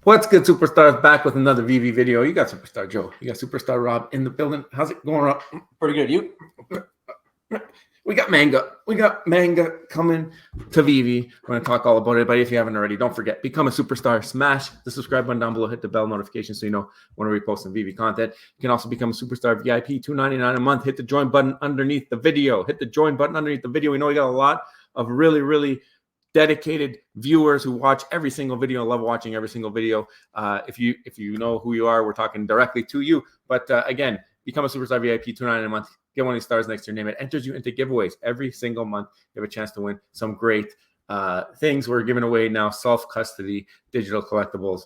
What's good, superstars? Back with another VV video. You got Superstar Joe. You got Superstar Rob in the building. How's it going, Rob? Pretty good. You? We got Manga. We got Manga coming to VV. We're going to talk all about it. But if you haven't already, don't forget, become a superstar. Smash the subscribe button down below. Hit the bell notification so you know when we post some VV content. You can also become a superstar VIP, $2.99 a month. Hit the join button underneath the video. Hit the join button underneath the video. We know we got a lot of really dedicated viewers who watch every single video. Love watching every single video. If you know who you are, we're talking directly to you. But again, become a superstar VIP, $2.99 a month. Get one of these stars next to your name. It enters you into giveaways every single month. You have a chance to win some great things. We're giving away now self-custody digital collectibles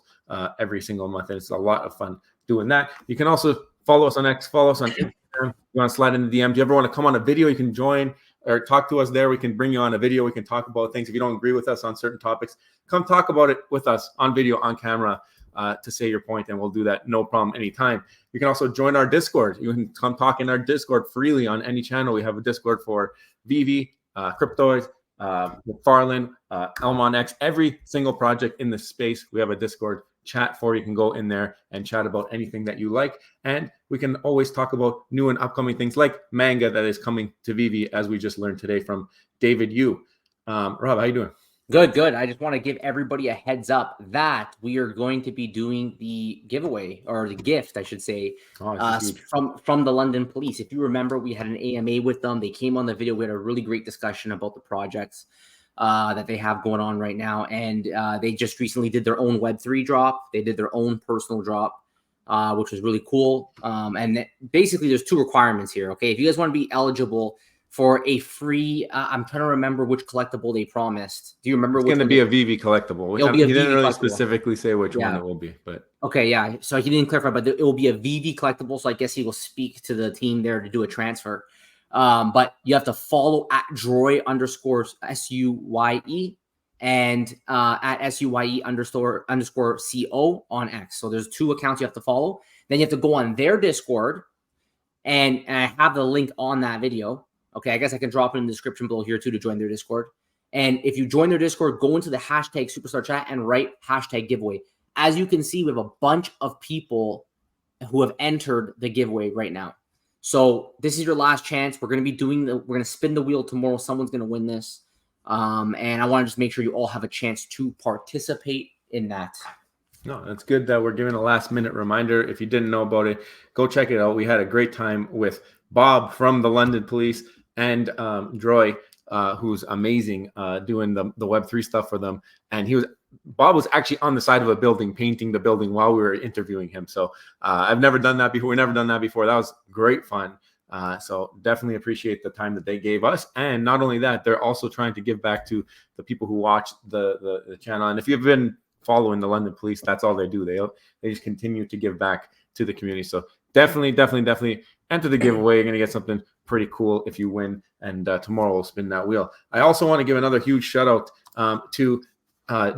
every single month, and it's a lot of fun doing that. You can also follow us on X, follow us on Instagram. You want to slide into the DMs. Do you ever want to come on a video? You can join or talk to us there. We can bring you on a video. We can talk about things. If you don't agree with us on certain topics, come talk about it with us on video, on camera, to say your point, and we'll do that no problem anytime. You can also join our Discord. You can come talk in our Discord freely on any channel. We have a Discord for VV, Cryptoids, McFarlane, Elmon X, every single project in the space. We have a Discord chat for. You can go in there and chat about anything that you like, and we can always talk about new and upcoming things like Manga that is coming to VV, as we just learned today from David Yu. Rob, how you doing? Good. I just want to give everybody a heads up that we are going to be doing the giveaway, or the gift, I should say, from the London Police. If you remember, we had an AMA with them. They came on the video. We had a really great discussion about the projects that they have going on right now. And they just recently did their own Web3 drop. They did their own personal drop, which was really cool. And basically, there's two requirements here. Okay, if you guys want to be eligible for a free, I'm trying to remember which collectible they promised. Do you remember? It's going to be a VV collectible. He didn't really specifically say which one it will be, but okay, yeah. So he didn't clarify, but it will be a VV collectible. So I guess he will speak to the team there to do a transfer. But you have to follow at Droy_SUYE and at SUYE_CO on X. So there's two accounts you have to follow. Then you have to go on their Discord, and I have the link on that video. Okay, I guess I can drop it in the description below here too to join their Discord. And if you join their Discord, go into the hashtag superstar chat and write hashtag giveaway. As you can see, we have a bunch of people who have entered the giveaway right now. So this is your last chance. We're going to be we're going to spin the wheel tomorrow. Someone's going to win this. And I want to just make sure you all have a chance to participate in that. No, that's good that we're giving a last minute reminder. If you didn't know about it, go check it out. We had a great time with Bob from the London Police and Droy, who's amazing, doing the Web3 stuff for them. And Bob was actually on the side of a building, painting the building while we were interviewing him. So I've never done that before. We've never done that before. That was great fun. So definitely appreciate the time that they gave us. And not only that, they're also trying to give back to the people who watch the channel. And if you've been following the London Police, that's all they do. They just continue to give back to the community. So definitely enter the giveaway. You're going to get something pretty cool if you win, and tomorrow we'll spin that wheel. I also want to give another huge shout out to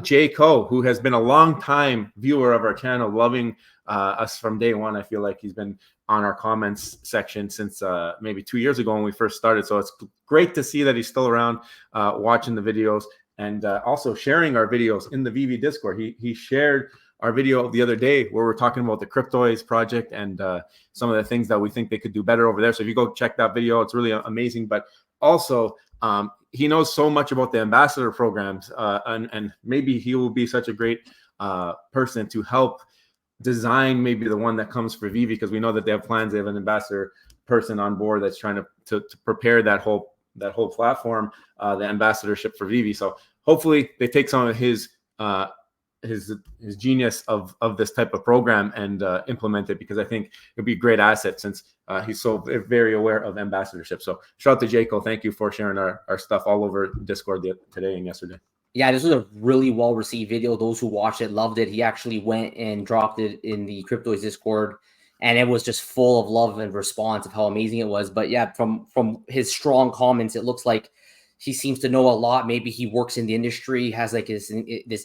Jay Coe, who has been a long time viewer of our channel, loving us from day one. I feel like he's been on our comments section since maybe 2 years ago when we first started. So it's great to see that he's still around watching the videos, and also sharing our videos in the VV Discord. He shared our video the other day where we're talking about the Cryptoids project and some of the things that we think they could do better over there. So if you go check that video, it's really amazing. But also, he knows so much about the ambassador programs, and maybe he will be such a great person to help design maybe the one that comes for VV, because we know that they have plans. They have an ambassador person on board that's trying to prepare that whole platform, the ambassadorship for VV. So hopefully they take some of his genius of this type of program and implement it, because I think it'd be a great asset since he's so very aware of ambassadorship. So shout out to Jaco. Thank you for sharing our stuff all over Discord today and yesterday. Yeah, this was a really well-received video. Those who watched it loved it. He actually went and dropped it in the Cryptoids Discord, and it was just full of love and response of how amazing it was. But yeah, from his strong comments, it looks like he seems to know a lot. Maybe he works in the industry, has like this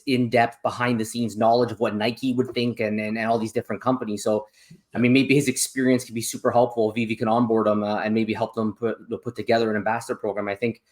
in-depth behind-the-scenes knowledge of what Nike would think and all these different companies. So, I mean, maybe his experience could be super helpful if Vivi can onboard him and maybe help them put together an ambassador program. I think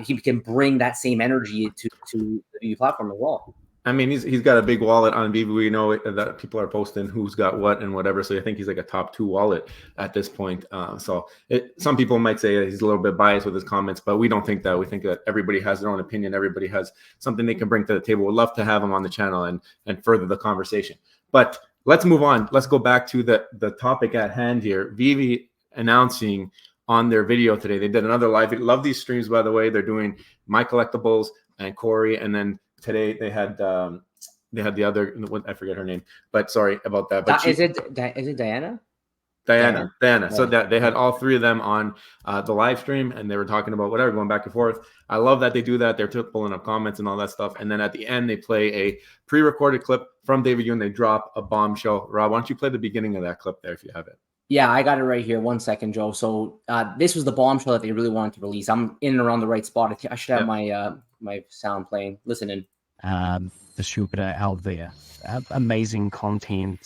he can bring that same energy to the Vivi platform as well. I mean, he's got a big wallet on Veve. We know that people are posting who's got what and whatever. So I think he's like a top 2 wallet at this point. Some people might say he's a little bit biased with his comments, but we don't think that. We think that everybody has their own opinion. Everybody has something they can bring to the table. We'd love to have him on the channel and further the conversation. But let's move on. Let's go back to the topic at hand here. Veve announcing on their video today. They did another live. I love these streams, by the way. They're doing My Collectibles and Corey, and then today they had the other, I forget her name, but sorry about that. But is it Diana? Diana. So that they had all 3 of them on the live stream, and they were talking about whatever, going back and forth. I love that they do that. They're pulling up comments and all that stuff. And then at the end, they play a pre-recorded clip from David Yoon. They drop a bombshell. Rob, why don't you play the beginning of that clip there if you have it? Yeah, I got it right here. 1 second, Joe. So this was the bombshell that they really wanted to release. I'm in and around the right spot. I should have my sound playing. Listen in. Distributor out there, amazing content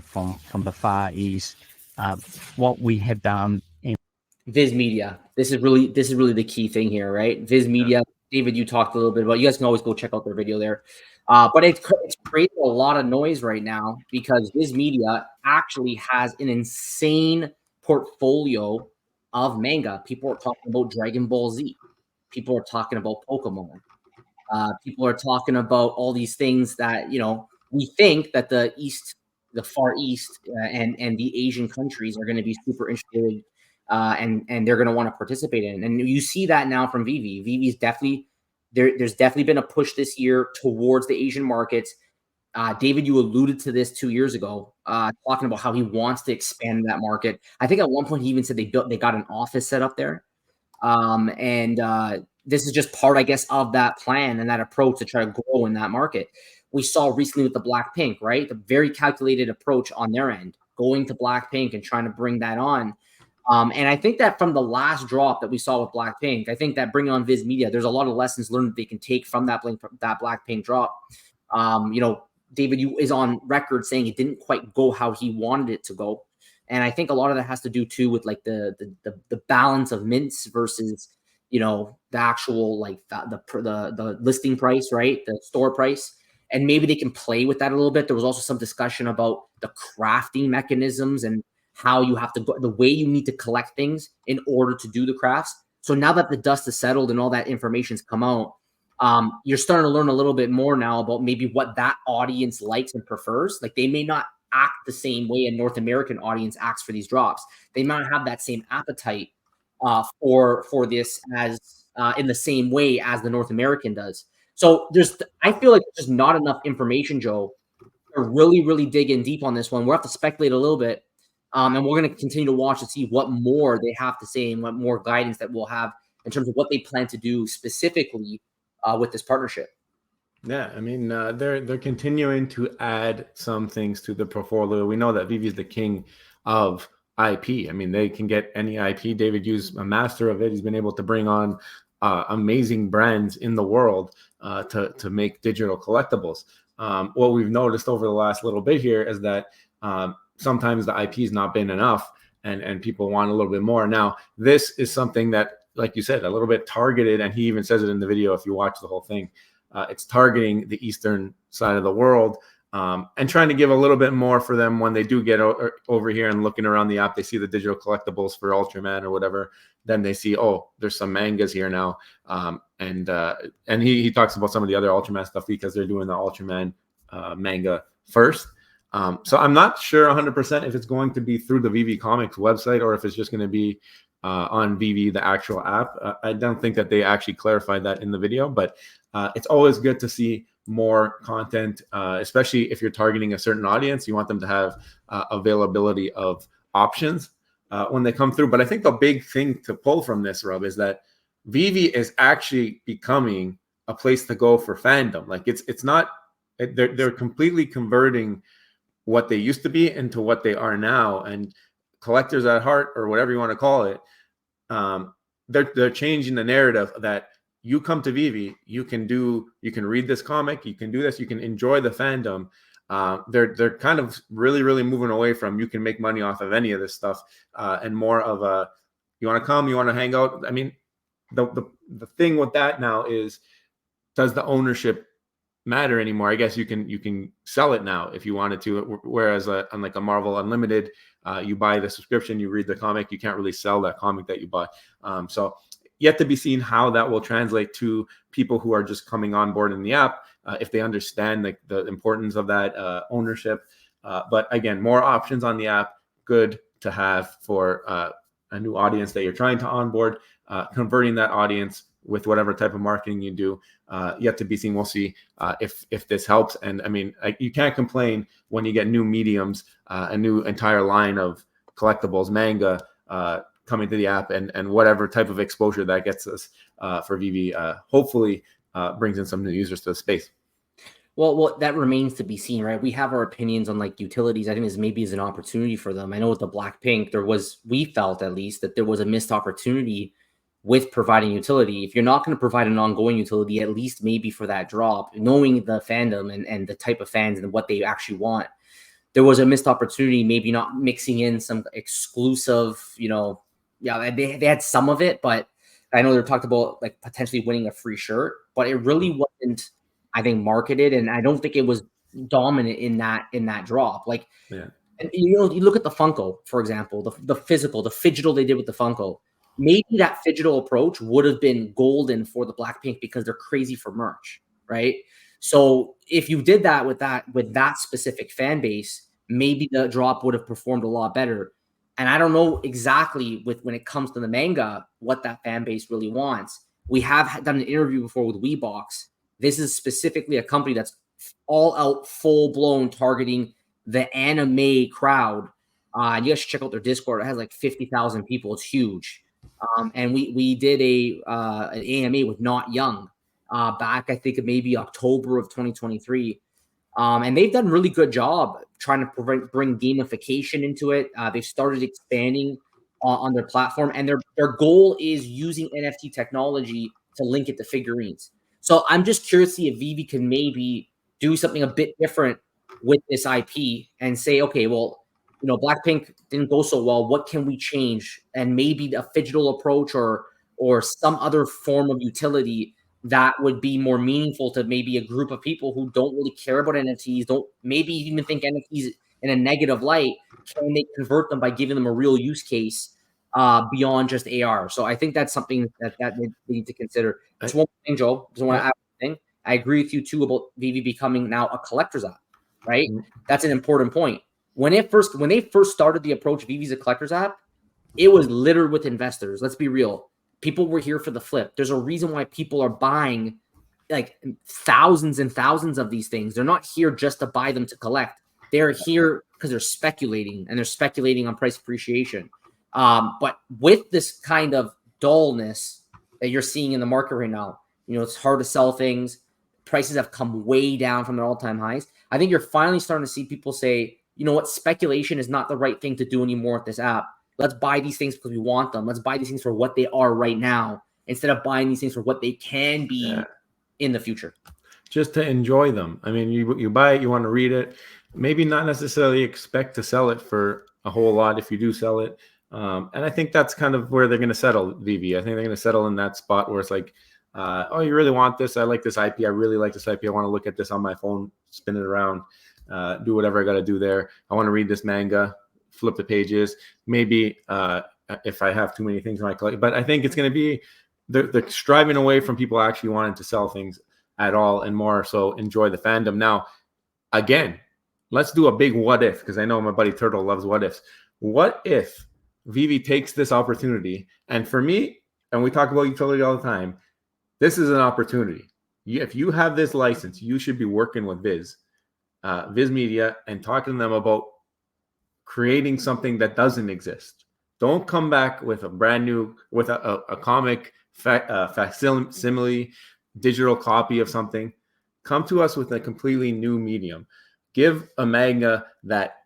from the Far East. What we have done in Viz Media. This is really the key thing here, right? Viz Media. David, you talked a little bit about. You guys can always go check out their video there. But it's created a lot of noise right now because Viz Media actually has an insane portfolio of manga. People are talking about Dragon Ball Z. People are talking about Pokemon. People are talking about all these things that, we think that the Far East and the Asian countries are going to be super interested and they're going to want to participate in. And you see that now from Veve. Veve's definitely there's definitely been a push this year towards the Asian markets. David, you alluded to this 2 years ago, talking about how he wants to expand that market. I think at one point he even said they got an office set up there. This is just part, I guess, of that plan and that approach to try to grow in that market. We saw recently with the Blackpink, right? The very calculated approach on their end, going to Blackpink and trying to bring that on. And I think that from the last drop that we saw with Blackpink, I think that bringing on Viz Media, there's a lot of lessons learned that they can take from that Blackpink drop. David is on record saying it didn't quite go how he wanted it to go. And I think a lot of that has to do too with like the balance of mints versus, the actual like the listing price, right? The store price. And maybe they can play with that a little bit. There was also some discussion about the crafting mechanisms and how you have to go, the way you need to collect things in order to do the crafts. So now that the dust is settled and all that information's come out, you're starting to learn a little bit more now about maybe what that audience likes and prefers. Like they may not act the same way a North American audience acts for these drops. They might not have that same appetite for this as in the same way as the North American does. So I feel like there's just not enough information, Joe, to really, really dig in deep on this one. We'll have to speculate a little bit. And we're going to continue to watch to see what more they have to say and what more guidance that we'll have in terms of what they plan to do specifically with this partnership. Yeah, I mean, they're continuing to add some things to the portfolio. We know that Veve is the king of IP. I mean, they can get any IP. David Yu's a master of it. He's been able to bring on amazing brands in the world to make digital collectibles. What we've noticed over the last little bit here is that sometimes the IP has not been enough and people want a little bit more. Now, this is something that, like you said, a little bit targeted, and he even says it in the video if you watch the whole thing. It's targeting the eastern side of the world and trying to give a little bit more for them when they do get over here and looking around the app. They see the digital collectibles for Ultraman or whatever. Then they see, oh, there's some mangas here now. And he talks about some of the other Ultraman stuff because they're doing the Ultraman manga first. So I'm not sure 100% if it's going to be through the Veve Comics website or if it's just going to be on Veve, the actual app. I don't think that they actually clarified that in the video, but it's always good to see more content, especially if you're targeting a certain audience. You want them to have availability of options when they come through. But I think the big thing to pull from this, Rob, is that Veve is actually becoming a place to go for fandom. Like it's not, they're completely converting what they used to be into what they are now. And collectors at heart, or whatever you want to call it, they're changing the narrative that you come to Veve, you can read this comic, you can do this, you can enjoy the fandom. They're kind of really, really moving away from you can make money off of any of this stuff, and more of a you want to come, you want to hang out. I mean, the thing with that now is, does the ownership matter anymore. I guess you can sell it now if you wanted to. Whereas on like a Marvel Unlimited, you buy the subscription, you read the comic, you can't really sell that comic that you bought. So yet to be seen how that will translate to people who are just coming on board in the app, if they understand like the importance of that ownership. But again, more options on the app, good to have for a new audience that you're trying to onboard. Converting that audience with whatever type of marketing you do, yet to be seen. We'll see if this helps. And I mean, you can't complain when you get new mediums, a new entire line of collectibles, manga coming to the app, and whatever type of exposure that gets us for Veve. Hopefully, brings in some new users to the space. Well, that remains to be seen, right? We have our opinions on like utilities. I think this maybe is an opportunity for them. I know with the Blackpink, we felt at least that there was a missed opportunity with providing utility. If you're not going to provide an ongoing utility, at least maybe for that drop, knowing the fandom and the type of fans and what they actually want, there was a missed opportunity, maybe not mixing in some exclusive, they had some of it, but I know they talked about like potentially winning a free shirt, but it really wasn't, I think, marketed, and I don't think it was dominant in that drop. Like, yeah. And you look at the Funko, for example, the physical, the phygital they did with the Funko. Maybe that phygital approach would have been golden for the Blackpink because they're crazy for merch, right? So if you did that with that specific fan base, maybe the drop would have performed a lot better. And I don't know exactly when it comes to the manga what that fan base really wants. We have done an interview before with WeBox. This is specifically a company that's all out, full blown targeting the anime crowd. You guys should check out their Discord. It has like 50,000 people. It's huge. And we did an AMA with Not Young back, I think, maybe October of 2023. And they've done a really good job trying to bring gamification into it. They've started expanding on their platform, and their goal is using NFT technology to link it to figurines. So I'm just curious to see if Veve can maybe do something a bit different with this IP and say, okay, well, Blackpink didn't go so well. What can we change? And maybe a phygital approach or some other form of utility that would be more meaningful to maybe a group of people who don't really care about NFTs, don't maybe even think NFTs in a negative light. Can they convert them by giving them a real use case beyond just AR? So I think that's something that they need to consider. Just one thing, Joe. Just want to add one thing. I agree with you too about Veve becoming now a collector's app, right? Mm-hmm. That's an important point. When they first started the approach, Veve's a collector's app, it was littered with investors. Let's be real. People were here for the flip. There's a reason why people are buying like thousands and thousands of these things. They're not here just to buy them to collect. They're here because they're speculating, and they're speculating on price appreciation. But with this kind of dullness that you're seeing in the market right now, it's hard to sell things. Prices have come way down from their all-time highs. I think you're finally starting to see people say, you know what, speculation is not the right thing to do anymore with this app. Let's buy these things because we want them. Let's buy these things for what they are right now instead of buying these things for what they can be in the future. Just to enjoy them. I mean, you buy it, you want to read it. Maybe not necessarily expect to sell it for a whole lot if you do sell it. And I think that's kind of where they're going to settle, Veve. I think they're going to settle in that spot where it's like, oh, you really want this? I like this IP. I really like this IP. I want to look at this on my phone, spin it around, do whatever I got to do there. I want to read this manga, flip the pages. Maybe if I have too many things in my collection. But I think it's going to be they're striving away from people actually wanting to sell things at all and more so enjoy the fandom. Now, again, let's do a big what if, because I know my buddy Turtle loves what ifs. What if Veve takes this opportunity? And for me, and we talk about utility all the time, this is an opportunity. If you have this license, you should be working with Viz Media and talking to them about creating something that doesn't exist. Don't come back with a brand new, with a comic facsimile, digital copy of something. Come to us with a completely new medium. Give a manga that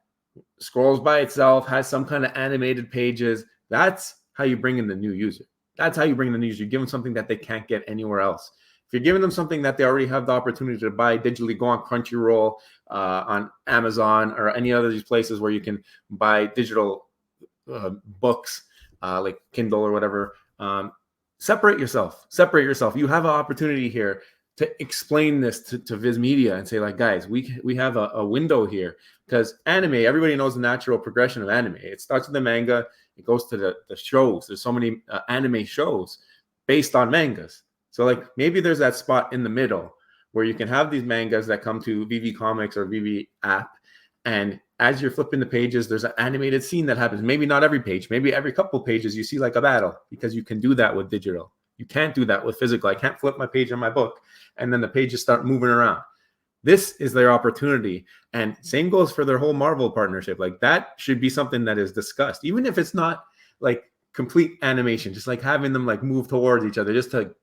scrolls by itself, has some kind of animated pages. That's how you bring in the new user. That's how you bring in the new user. You give them something that they can't get anywhere else. If you're giving them something that they already have the opportunity to buy digitally, go on Crunchyroll, on Amazon, or any other of these places where you can buy digital books like Kindle or whatever. Separate yourself. You have an opportunity here to explain this to Viz Media and say, like, guys, we have a window here, because anime, everybody knows the natural progression of anime. It starts with the manga, it goes to the shows. There's so many anime shows based on mangas. So like maybe there's that spot in the middle where you can have these mangas that come to VV Comics or VV app, and as you're flipping the pages, there's an animated scene that happens. Maybe not every page, maybe every couple pages you see like a battle, because you can do that with digital. You can't do that with physical. I can't flip my page on my book and then the pages start moving around. This is their opportunity. And same goes for their whole Marvel partnership. Like that should be something that is discussed, even if it's not like complete animation, just like having them like move towards each other, just to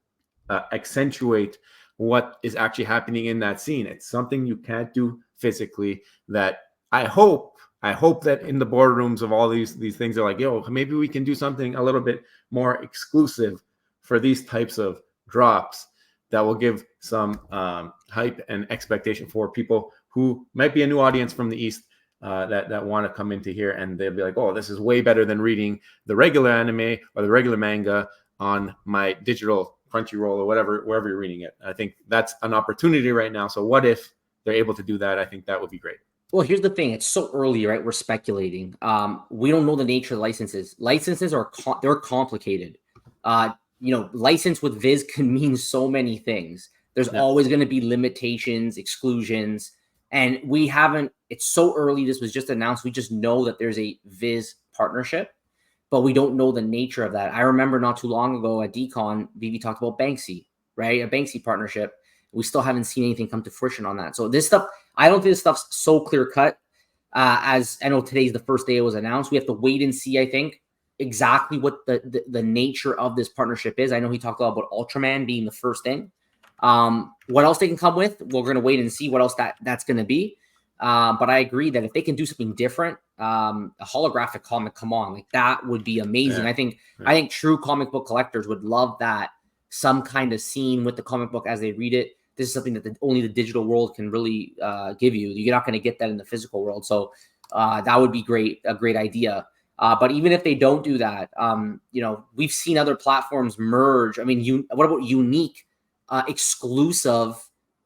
accentuate what is actually happening in that scene. It's something you can't do physically, that I hope that in the boardrooms of all these things are like, yo, maybe we can do something a little bit more exclusive for these types of drops that will give some hype and expectation for people who might be a new audience from the East that want to come into here, and they'll be like, oh, this is way better than reading the regular anime or the regular manga on my digital Crunchyroll or wherever you're reading it. I think that's an opportunity right now. So what if they're able to do that? I think that would be great. Well, here's the thing. It's so early, right? We're speculating. We don't know the nature of licenses. Licenses are they're complicated. License with Viz can mean so many things. There's always going to be limitations, exclusions, and we haven't. It's so early. This was just announced. We just know that there's a Viz partnership, but we don't know the nature of that. I remember not too long ago at DCon, Vivi talked about Banksy, right? A Banksy partnership. We still haven't seen anything come to fruition on that. So this stuff, I don't think this stuff's so clear cut. As I know today's the first day it was announced. We have to wait and see, I think, exactly what the nature of this partnership is. I know he talked a lot about Ultraman being the first thing. What else they can come with, we're going to wait and see what else that's going to be. But I agree that if they can do something different, a holographic comic, come on, like that would be amazing. Yeah. I think true comic book collectors would love that. Some kind of scene with the comic book as they read it. This is something that only the digital world can really give you. You're not going to get that in the physical world. So that would be a great idea. But even if they don't do that, we've seen other platforms merge. I mean, what about unique, exclusive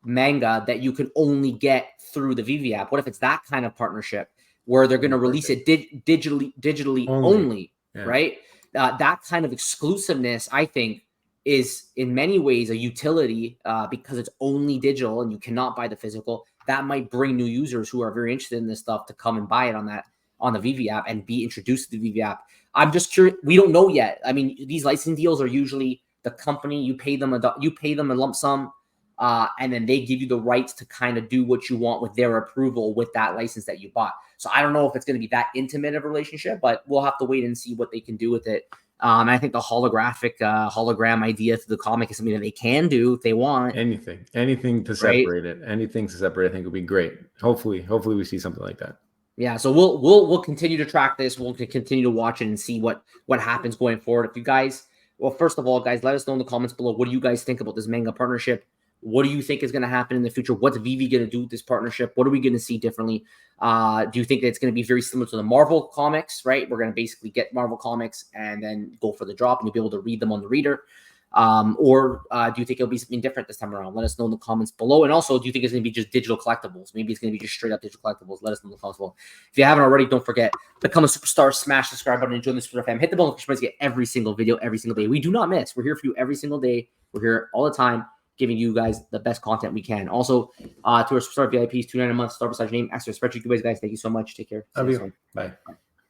manga that you can only get through the Veve app? What if it's that kind of partnership where they're going to release it digitally only, yeah. Right? That kind of exclusiveness, I think, is in many ways a utility because it's only digital and you cannot buy the physical. That might bring new users who are very interested in this stuff to come and buy it on the Veve app and be introduced to the Veve app. I'm just curious. We don't know yet. I mean, these licensing deals are usually the company, you pay them a lump sum, and then they give you the rights to kind of do what you want with their approval with that license that you bought. So I don't know if it's going to be that intimate of a relationship, but we'll have to wait and see what they can do with it. And I think the hologram idea to the comic is something that they can do if they want. Anything to separate it. Anything to separate, I think would be great. Hopefully we see something like that. Yeah, so we'll continue to track this. We'll continue to watch it and see what happens going forward. If you guys, well, first of all, guys, let us know in the comments below. What do you guys think about this manga partnership? What do you think is going to happen in the future? What's Veve going to do with this partnership? What are we going to see differently? Do you think that it's going to be very similar to the Marvel comics, right? We're going to basically get Marvel comics and then go for the drop and you'll be able to read them on the reader. Or do you think it'll be something different this time around? Let us know in the comments below. And also, do you think it's going to be just digital collectibles? Maybe it's going to be just straight up digital collectibles. Let us know in the comments below. If you haven't already, don't forget, become a superstar, smash the subscribe button, and join the Super Fam. Hit the bell notification to get every single video, every single day. We do not miss. We're here for you every single day. We're here all the time, giving you guys the best content we can. Also, to our Superstar VIPs, $2.99 a month, start beside your name, extra spreadsheet. You guys, thank you so much. Take care. Love you. Bye.